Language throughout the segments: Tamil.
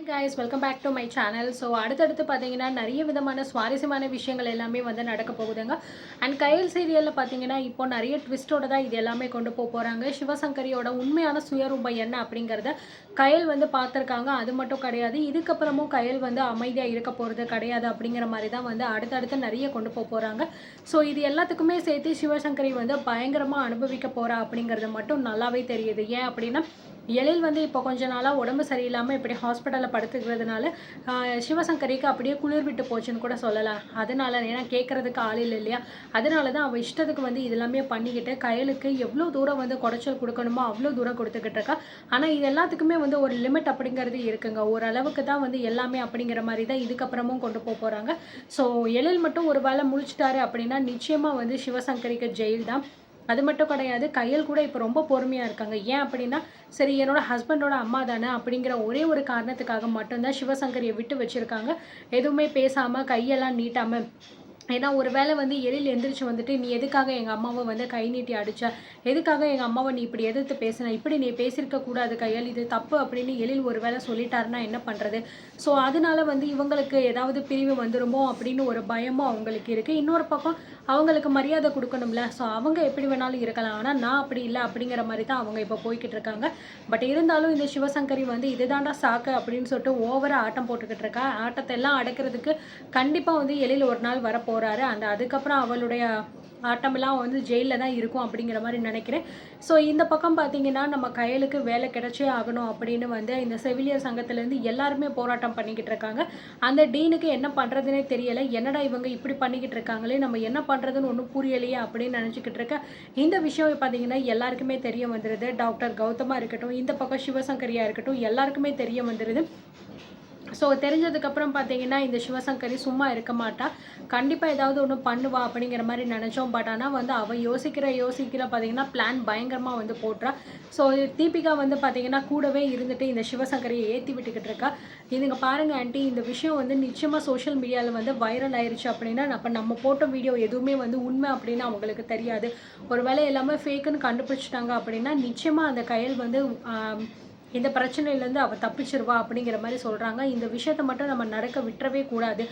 guys, welcome back to my channel. So அடுத்தடுத்து பார்த்தீங்கன்னா நிறைய விதமான சுவாரஸ்யமான விஷயங்கள் எல்லாமே வந்து நடக்க போகுதுங்க. அண்ட் கயல் சீரியலில் பார்த்தீங்கன்னா இப்போ நிறைய ட்விஸ்டோட தான் இது எல்லாமே கொண்டு போகிறாங்க. சிவசங்கரியோட உண்மையான சுயரூபம் என்ன அப்படிங்கிறத கயல் வந்து பார்த்துருக்காங்க. அது மட்டும் கிடையாது, இதுக்கப்புறமும் கயல் வந்து அமைதியாக இருக்க போகிறது கிடையாது அப்படிங்கிற மாதிரி தான் வந்து அடுத்தடுத்து நிறைய கொண்டு போகிறாங்க. ஸோ இது எல்லாத்துக்குமே சேர்த்து சிவசங்கரி வந்து பயங்கரமாக அனுபவிக்க போகிறா அப்படிங்கிறது மட்டும் நல்லாவே தெரியுது. ஏன் அப்படின்னா எழில் வந்து இப்போ கொஞ்ச நாளாக உடம்பு சரியில்லாமல் இப்படி ஹாஸ்பிட்டலில் படுத்துக்கிறதுனால சிவசங்கரிக்கு அப்படியே குளிர் விட்டு போச்சுன்னு கூட சொல்லலாம். அதனால ஏன்னா கேட்குறதுக்கு ஆள் இல்லை இல்லையா, அதனால தான் அவள் இஷ்டத்துக்கு வந்து இதெல்லாமே பண்ணிக்கிட்டு கயலுக்கு எவ்வளோ தூரம் வந்து குடைச்சல் கொடுக்கணுமோ அவ்வளோ தூரம் கொடுத்துக்கிட்டு இருக்கா. ஆனால் இது எல்லாத்துக்குமே வந்து ஒரு லிமிட் அப்படிங்கிறது இருக்குங்க. ஓரளவுக்கு தான் வந்து எல்லாமே அப்படிங்கிற மாதிரி தான் இதுக்கப்புறமும் கொண்டு போகிறாங்க. ஸோ எழில் மட்டும் ஒரு வேளை முழிச்சிட்டாரு அப்படின்னா நிச்சயமாக வந்து சிவசங்கரிக்கு ஜெயில் தான். அது மட்டும் கிடையாது, கயல் கூட இப்போ ரொம்ப பொறுமையாக இருக்காங்க. ஏன் அப்படின்னா சரி என்னோட ஹஸ்பண்டோட அம்மா தானே அப்படிங்கிற ஒரே ஒரு காரணத்துக்காக மட்டும்தான் சிவசங்கரியை விட்டு வச்சுருக்காங்க. எதுவுமே பேசாமல் கையெல்லாம் நீட்டாமல். ஏன்னா ஒரு வேளை வந்து எழில் எந்திரிச்சு வந்துட்டு நீ எதுக்காக எங்கள் அம்மாவை வந்து கை நீட்டி அடிச்ச, எதுக்காக எங்கள் அம்மாவை நீ இப்படி எதிர்த்து பேசின, இப்படி நீ பேசியிருக்க கூடாது கயல், இது தப்பு அப்படின்னு எழில் ஒரு வேளை சொல்லிட்டாருன்னா என்ன பண்ணுறது. ஸோ அதனால வந்து இவங்களுக்கு ஏதாவது பிரிவு வந்துருமோ அப்படின்னு ஒரு பயமும் அவங்களுக்கு இருக்குது. இன்னொரு பக்கம் அவங்களுக்கு மரியாதை கொடுக்கணும்ல. ஸோ அவங்க எப்படி வேணாலும் இருக்கலாம், ஆனால் நான் அப்படி இல்லை அப்படிங்கிற மாதிரி தான் அவங்க இப்போ போய்கிட்டு இருக்காங்க. பட் இருந்தாலும் இந்த சிவசங்கரி வந்து இதுதாண்டா சாக்கு அப்படின்னு சொல்லிட்டு ஓவராக ஆட்டம் போட்டுக்கிட்டு இருக்கா. ஆட்டத்தை எல்லாம் அடக்கிறதுக்கு கண்டிப்பாக வந்து எழில் ஒரு நாள் வரப்போ போகிறாரு. அதுக்கப்புறம் அவளுடைய ஆட்டமெல்லாம் வந்து ஜெயிலில் தான் இருக்கும் அப்படிங்கிற மாதிரி நினைக்கிறேன். ஸோ இந்த பக்கம் பார்த்தீங்கன்னா நம்ம கயலுக்கு வேலை கிடைச்சே ஆகணும் அப்படின்னு வந்து இந்த செவிலியர் சங்கத்திலேருந்து எல்லாருமே போராட்டம் பண்ணிக்கிட்டு இருக்காங்க. அந்த டீனுக்கு என்ன பண்ணுறதுனே தெரியலை. என்னடா இவங்க இப்படி பண்ணிக்கிட்டு இருக்காங்களே, நம்ம என்ன பண்ணுறதுன்னு ஒன்றும் புரியலையே அப்படின்னு நினச்சிக்கிட்டு இருக்க. இந்த விஷயம் பார்த்தீங்கன்னா எல்லாருக்குமே தெரிய வந்துடுது. டாக்டர் கௌதமாக இருக்கட்டும், இந்த பக்கம் சிவசங்கரியாக இருக்கட்டும், எல்லாருக்குமே தெரிய வந்துடுது. ஸோ தெரிஞ்சதுக்கப்புறம் பார்த்தீங்கன்னா இந்த சிவசங்கரி சும்மா இருக்க மாட்டா, கண்டிப்பாக ஏதாவது ஒன்று பண்ணுவா அப்படிங்கிற மாதிரி நினச்சோம். பட் ஆனால் வந்து அவள் யோசிக்கிற பார்த்தீங்கன்னா பிளான் பயங்கரமாக வந்து போட்டுறா. ஸோ தீபிகா வந்து பார்த்தீங்கன்னா கூடவே இருந்துட்டு இந்த சிவசங்கரியை ஏற்றி விட்டுக்கிட்டு இருக்கா. இதுங்க பாருங்கள் ஆண்டி, இந்த விஷயம் வந்து நிச்சயமாக சோஷியல் மீடியாவில் வந்து வைரல் ஆயிடுச்சு அப்படின்னா அப்போ நம்ம போட்ட வீடியோ எதுவுமே வந்து உண்மை அப்படின்னு அவங்களுக்கு தெரியாது. ஒரு வேளை எல்லாமே ஃபேக்குன்னு கண்டுபிடிச்சிட்டாங்க அப்படின்னா நிச்சயமாக அந்த கயல் வந்து இந்த பிரச்சனையிலேருந்து அவள் தப்பிச்சிருவா அப்படிங்கிற மாதிரி சொல்கிறாங்க. இந்த விஷயத்த மட்டும் நம்ம நடக்க விட்டுறவே கூடாது.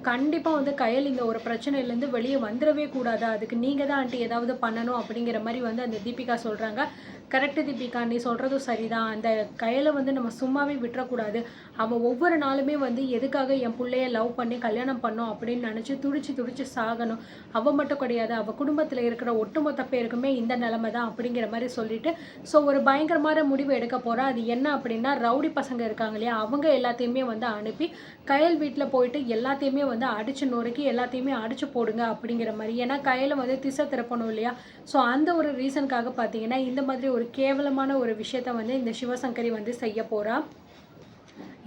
கண்டிப்பாக வந்து கயல் இந்த ஒரு பிரச்சனையிலேருந்து வெளியே வந்துடவே கூடாது. அதுக்கு நீங்கள் தான் ஆண்டி ஏதாவது பண்ணணும் அப்படிங்கிற மாதிரி வந்து அந்த தீபிகா சொல்கிறாங்க. கரெக்டு தீபிகா, நீ சொல்கிறதும் சரிதான். அந்த கயலை வந்து நம்ம சும்மாவே விட்டுறக்கூடாது. அவள் ஒவ்வொரு நாளுமே வந்து எதுக்காக என் பிள்ளைய லவ் பண்ணி கல்யாணம் பண்ணோம் அப்படின்னு நினச்சி துடிச்சு சாகணும். அவள் மட்டும் கிடையாது, அவள் குடும்பத்தில் இருக்கிற ஒட்டுமொத்த பேருக்குமே இந்த நிலைமை தான் அப்படிங்கிற மாதிரி சொல்லிட்டு ஸோ ஒரு பயங்கரமான முடிவு எடுக்க போகிறா. அது என்ன அப்படின்னா ரவுடி பசங்க இருக்காங்க இல்லையா, அவங்க எல்லாத்தையுமே வந்து அனுப்பி கயல் வீட்டில் போயிட்டு எல்லாத்தையுமே வந்து அடிச்சு நொறுக்கி எல்லாத்தையுமே அடிச்சு போடுங்க அப்படிங்கிற மாதிரி. ஏன்னா கயலை வந்து திசை திருப்பணும் இல்லையா. ஸோ அந்த ஒரு ரீசனுக்காக பார்த்தீங்கன்னா இந்த மாதிரி ஒரு கேவலமான ஒரு விஷயத்த வந்து இந்த சிவசங்கரி வந்து செய்ய போகிறா.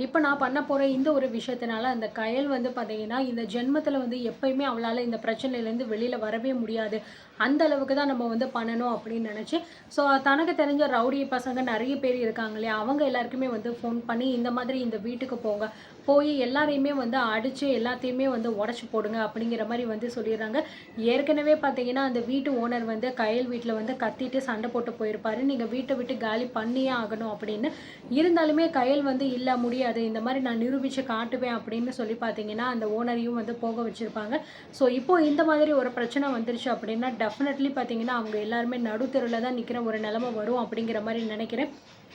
இப்போ நான் பண்ண போகிற இந்த ஒரு விஷயத்தினால அந்த கயல் வந்து பார்த்தீங்கன்னா இந்த ஜென்மத்தில் வந்து எப்பயுமே அவளால் இந்த பிரச்சனையிலேருந்து வெளியில் வரவே முடியாது. அந்த அளவுக்கு தான் நம்ம வந்து பண்ணணும் அப்படின்னு நினச்சி ஸோ தனக்கு தெரிஞ்ச ரவுடி பசங்க நிறைய பேர் இருக்காங்க இல்லையா, அவங்க எல்லாருக்குமே வந்து ஃபோன் பண்ணி இந்த மாதிரி இந்த வீட்டுக்கு போய் எல்லாரையுமே வந்து அடித்து எல்லாத்தையுமே வந்து உடச்சி போடுங்க அப்படிங்கிற மாதிரி வந்து சொல்லிடுறாங்க. ஏற்கனவே பார்த்தீங்கன்னா அந்த வீட்டு ஓனர் வந்து கயல் வீட்டில் வந்து கத்திட்டு சண்டை போட்டு போயிருப்பாரு, நீங்கள் வீட்டை விட்டு காலி பண்ணியே ஆகணும் அப்படின்னு. இருந்தாலுமே கயல் வந்து இல்லை முடியாது, இந்த மாதிரி நான் நிரூபித்து காட்டுவேன் அப்படின்னு சொல்லி பார்த்தீங்கன்னா அந்த ஓனரையும் வந்து போக வச்சுருப்பாங்க. ஸோ இப்போது இந்த மாதிரி ஒரு பிரச்சனை வந்துருச்சு அப்படின்னா டெஃபினெட்லி பார்த்தீங்கன்னா அவங்க எல்லாருமே நடுத்தெருவில் தான் நிற்கிற ஒரு நிலைமை வரும் அப்படிங்கிற மாதிரி நினைக்கிறேன்.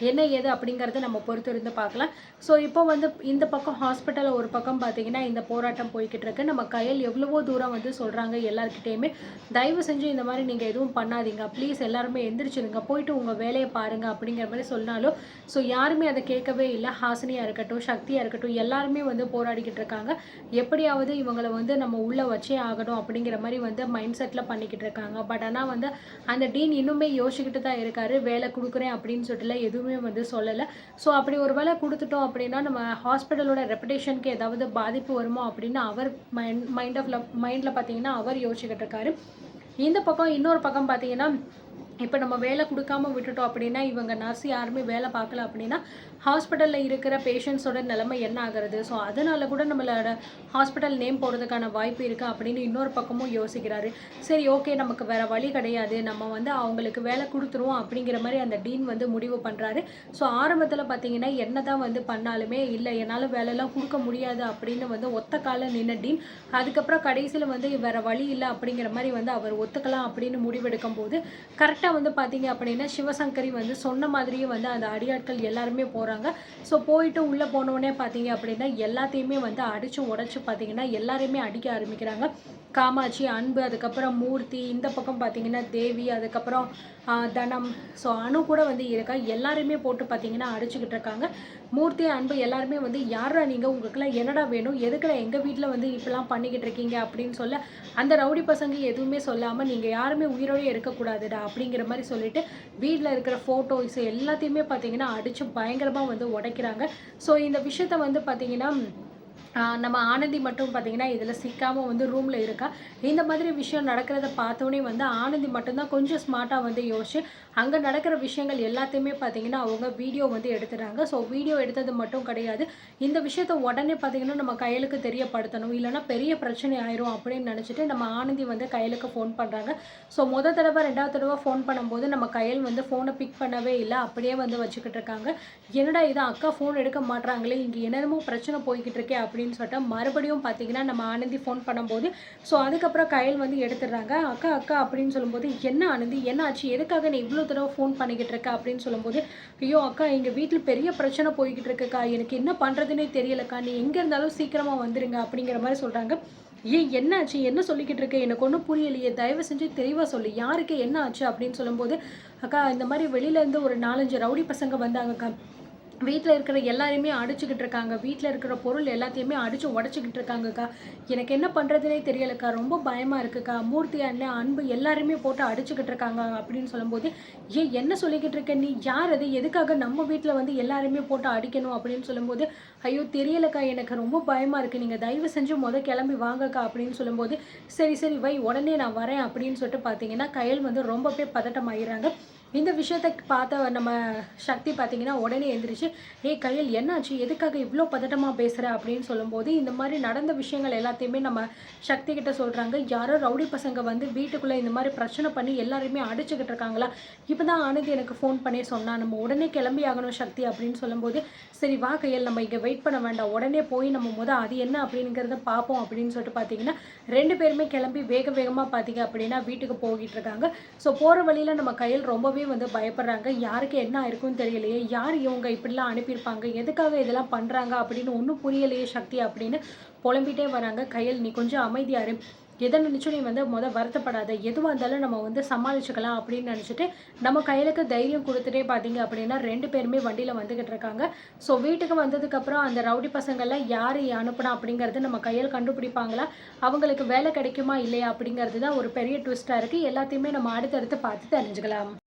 என்ன ஏது அப்படிங்கிறத நம்ம பொறுத்து இருந்து பார்க்கலாம். ஸோ இப்போ வந்து இந்த பக்கம் ஹாஸ்பிட்டலில் ஒரு பக்கம் பார்த்தீங்கன்னா இந்த போராட்டம் போய்கிட்டு இருக்கு. நம்ம கயல் எவ்வளவோ தூரம் வந்து சொல்கிறாங்க எல்லாருக்கிட்டேயுமே, தயவு செஞ்சு இந்த மாதிரி நீங்கள் எதுவும் பண்ணாதீங்க, ப்ளீஸ் எல்லாருமே எந்திரிச்சிடுங்க, போயிட்டு உங்கள் வேலையை பாருங்கள் அப்படிங்கிற மாதிரி சொன்னாலும் ஸோ யாருமே அதை கேட்கவே இல்லை. ஹாசினியாக இருக்கட்டும், சக்தியாக இருக்கட்டும், எல்லாருமே வந்து போராடிக்கிட்டு இருக்காங்க. எப்படியாவது இவங்களை வந்து நம்ம உள்ளே வச்சே ஆகணும் அப்படிங்கிற மாதிரி வந்து மைண்ட் செட்டில் பண்ணிக்கிட்டு இருக்காங்க. பட் ஆனால் வந்து அந்த டீன் இன்னுமே யோசிச்சுக்கிட்டு தான் இருக்காரு. வேலை கொடுக்குறேன் அப்படின்னு சொல்லிட்டுல எதுவுமே வந்து சொல்லலை. ஸோ அப்படி ஒரு வேளை கொடுத்துட்டோம் அப்படின்னா நம்ம ஹாஸ்பிட்டலோட ரெப்புடேஷனுக்கு ஏதாவது பாதிப்பு வருமோ அப்படின்னு அவர் மைண்டில் பார்த்தீங்கன்னா அவர் யோசிச்சுக்கிட்டு இருக்காரு. இந்த பக்கம் இன்னொரு பக்கம் பார்த்தீங்கன்னா இப்போ நம்ம வேலை குடுக்காம விட்டுட்டோம் அப்படின்னா, இவங்க நர்ஸ் யாருமே வேலை பார்க்கல அப்படின்னா, ஹாஸ்பிட்டல்ல இருக்கிற பேஷண்ட்ஸோட நிலைமை என்ன ஆகுறது? ஸோ, அதனால கூட நம்மளோட ஹாஸ்பிட்டல் நேம் போறதுக்கான வாய்ப்பு இருக்கு அப்படின்னு இன்னொரு பக்கமும் யோசிக்கிறாரு. சரி, ஓகே, நமக்கு வேற வழி கிடையாது. நம்ம வந்து அவங்களுக்கு வேலை குடுத்துருவோம் அப்படிங்கிற மாரி அந்த டீன் வந்து முடிவு பண்றாரு. ஸோ, ஆரம்பத்தில பார்த்தீங்கன்னா, என்னதான் வந்து பண்ணாலுமே, இல்ல என்னால வேலைலாம் குடுக்க முடியாது அப்படின்னு வந்து ஒத்த கால்ல நின்ன டீன், அதுக்கப்புறம் கடைசியில வந்து வேற வழி இல்ல அப்படிங்கிற மாரி வந்து அவர் ஒத்துக்கலாம் அப்படின்னு முடிவெடுக்கும்போது, கரெக்ட்டா வந்து பார்த்தீங்க அப்படின்னா, சிவசங்கரி வந்து சொன்ன மாதிரியே வந்து அந்த அடியாட்கள் எல்லாருமே போறாங்க. ஸோ போயிட்டு உள்ள போனோனே பார்த்தீங்க அப்படின்னா, எல்லாத்தையுமே வந்து அடிச்சு உடைச்சு பார்த்தீங்கன்னா, எல்லாரையுமே அடிக்க ஆரம்பிக்கிறாங்க. காமாட்சி, அன்பு, அதுக்கப்புறம் மூர்த்தி, இந்த பக்கம் பார்த்தீங்கன்னா தேவி, அதுக்கப்புறம் தனம், ஸோ அணு கூட வந்து இருக்கா. எல்லாரையுமே போட்டு பார்த்தீங்கன்னா அடிச்சுக்கிட்டு இருக்காங்க. மூர்த்தி, அன்பு எல்லாருமே வந்து யார்ரா நீங்க? உங்களுக்கெல்லாம் என்னடா வேணும்? எதுக்குடா எங்க வீட்ல வந்து இப்படிலாம் பண்ணிக்கிட்டு இருக்கீங்க? அப்படின்னு சொல்ல, அந்த ரவுடி பசங்க எதுவுமே சொல்லாம, நீங்க யாருமே உயிரோடயே இருக்கக்கூடாதுடா அப்படிங்கிற மாரி சொல்லிட்டு, வீட்ல இருக்கிற ஃபோட்டோஸ் எல்லாத்தையுமே பார்த்தீங்கன்னா அடிச்சு பயங்கரமா வந்து உடைக்கிறாங்க. ஸோ இந்த விஷயத்த வந்து பார்த்தீங்கன்னா, நம்ம ஆனந்தி மட்டும் பார்த்தீங்கன்னா, இதில சிக்காம வந்து ரூம்ல இருக்கா. இந்த மாதிரி விஷயம் நடக்கிறத பார்த்தோனே வந்து ஆனந்தி மட்டும் தான் கொஞ்சம் ஸ்மார்ட்டா வந்து யோசிச்சு, அங்க நடக்கிற விஷயங்கள் எல்லாத்தையுமே பார்த்தீங்கன்னா, அவங்க வீடியோ வந்து எடுத்துடுறாங்க. ஸோ வீடியோ எடுத்தது மட்டும் கிடையாது. இந்த விஷயத்த உடனே பார்த்தீங்கன்னா, நம்ம கயலுக்கு தெரியப்படுத்தணும். இல்லன்னா பெரிய பிரச்சனை ஆயிரும் அப்படின்னு நினச்சிட்டு, நம்ம ஆனந்தி வந்து கயலுக்கு ஃபோன் பண்றாங்க. ஸோ தடவ, 2வது தடவ ஃபோன் பண்ணும்போது, நம்ம கயல் வந்து ஃபோன பிக் பண்ணவே இல்ல. அப்படியே வந்து வச்சுக்கிட்டு இருக்காங்க. என்னடா இது, அக்கா ஃபோன் எடுக்க மாட்றாங்களே, இங்க என்னென்னமோ பிரச்சனை போய்க்கிட்டு இருக்கே அப்படின்னு சொல்லிட்டு மறுபடியும் பார்த்தீங்கன்னா, நம்ம ஆனந்தி ஃபோன் பண்ணும்போது, ஸோ அதுக்கப்புறம் கயல் வந்து எடுத்துடுறாங்க. அக்கா அக்கா அப்படின்னு சொல்லும்போது, என்ன ஆனந்தி, என்ன ஆச்சு? எதுக்காக நீ இவ்வளோ தடவை ஃபோன் பண்ணிக்கிட்டு இருக்க அப்படின்னு சொல்லும்போது, ஐயோ அக்கா, எங்கள் வீட்டில் பெரிய பிரச்சனை போய்கிட்டு இருக்குக்கா, எனக்கு என்ன பண்ணுறதுனே தெரியலக்கா, நீ எங்கே இருந்தாலும் சீக்கிரமாக வந்துடுங்க அப்படிங்கிற மாதிரி சொல்கிறாங்க. ஏன், என்ன ஆச்சு? என்ன சொல்லிக்கிட்டு இருக்க? எனக்கு ஒன்றும் புரியலையே, தயவு செஞ்சு தெளிவாக சொல்லு, யாருக்கு என்ன ஆச்சு அப்படின்னு சொல்லும்போது, அக்கா இந்த மாதிரி வெளியிலேருந்து ஒரு 4, 5 ரவுடி பசங்க வந்தாங்கக்கா. வீட்ல இருக்கிற எல்லாரையுமே அடிச்சுக்கிட்டு இருக்காங்க. வீட்ல இருக்கிற பொருள் எல்லாத்தையுமே அடிச்சு உடைச்சுக்கிட்டு இருக்காங்கக்கா. எனக்கு என்ன பண்ணுறதுனே தெரியலக்கா. ரொம்ப பயமா இருக்குக்கா. மூர்த்தி அண்ணன், அன்பு எல்லாருமே போட்டு அடிச்சுக்கிட்டு இருக்காங்க அப்படின்னு சொல்லும்போது, ஏன் என்ன சொல்லிக்கிட்டு இருக்க நீ? யார் அது? எதுக்காக நம்ம வீட்ல வந்து எல்லாருமே போட்டு அடிக்கணும் அப்படின்னு சொல்லும்போது, ஐயோ தெரியலக்கா, எனக்கு ரொம்ப பயமா இருக்கு. நீங்க தயவு செஞ்சு கிளம்பி வாங்கக்கா அப்படின்னு சொல்லும்போது, சரி சரி வை, உடனே நான் வரேன் அப்படின்னு சொல்லிட்டு பார்த்தீங்கன்னா, கயல் வந்து ரொம்பவே பதட்டமாயிடுறாங்க. இந்த விஷயத்த பார்த்த நம்ம சக்தி பார்த்தீங்கன்னா, உடனே எந்திரிச்சு, "ஏய் கயல், என்னாச்சு? எதுக்காக இவ்ளோ பதட்டமா பேசுற?" அப்படின்னு சொல்லும்போது, இந்த மாரி நடந்த விஷயங்கள் எல்லாத்தையுமே நம்ம சக்தி கிட்ட சொல்றாங்க. யாரோ ரவுடி பசங்க வந்து வீட்டுக்குள்ள இந்த மாரி பிரச்சனை பண்ணி எல்லாரையுமே அடிச்சுக்கிட்டு இருக்காங்களா? இப்பதான் ஆனந்தி எனக்கு ஃபோன் பண்ணி சொன்னா. நம்ம உடனே கிளம்பி ஆகணும் சக்தி அப்படின்னு சொல்லும்போது, "சரி வா கயல், நம்ம இங்க வெயிட் பண்ண வேண்டாம். உடனே போய் நம்ம அது என்ன அப்படிங்கிறத பார்ப்போம்." அப்படின்னு சொல்லிட்டு பார்த்தீங்கன்னா, 2 பேருமே கிளம்பி வேக வேகமா பார்த்தீங்க அப்படின்னா வீட்டுக்கு போகிட்டு இருக்காங்க. ஸோ போற வழியில நம்ம கயல் ரொம்பவே வந்து பயப்படுறாங்க. யாருக்கு என்ன ஆயிருக்குன்னு தெரியலையே, யார் இவங்க இப்படிலாம் அனுப்பியிருப்பாங்க, எதுக்காக இதெல்லாம் பண்றாங்க அப்படின்னு ஒன்றும் புரியலையே சக்தி அப்படின்னு புலம்பிட்டே வராங்க. கயல், நீ கொஞ்சம் அமைதியா இரு, எதை நினைச்சும் நீ வந்து வருத்தப்படாத, எதுவாக இருந்தாலும் நம்ம வந்து சமாளிச்சுக்கலாம் அப்படின்னு நினச்சிட்டு நம்ம கையிலுக்கு தைரியம் கொடுத்துட்டே பார்த்தீங்க அப்படின்னா 2 பேருமே வண்டியில் வந்துக்கிட்டு இருக்காங்க. ஸோ வீட்டுக்கு வந்ததுக்கப்புறம் அந்த ரவுடி பசங்கள்லாம் யார் அனுப்புனா அப்படிங்கிறது நம்ம கையில் கண்டுபிடிப்பாங்களா, அவங்களுக்கு வேலை கிடைக்குமா இல்லையா அப்படிங்கிறது தான் ஒரு பெரிய ட்விஸ்ட்டாக இருக்குது. எல்லாத்தையுமே நம்ம அடுத்தடுத்து பார்த்து தெரிஞ்சுக்கலாம்.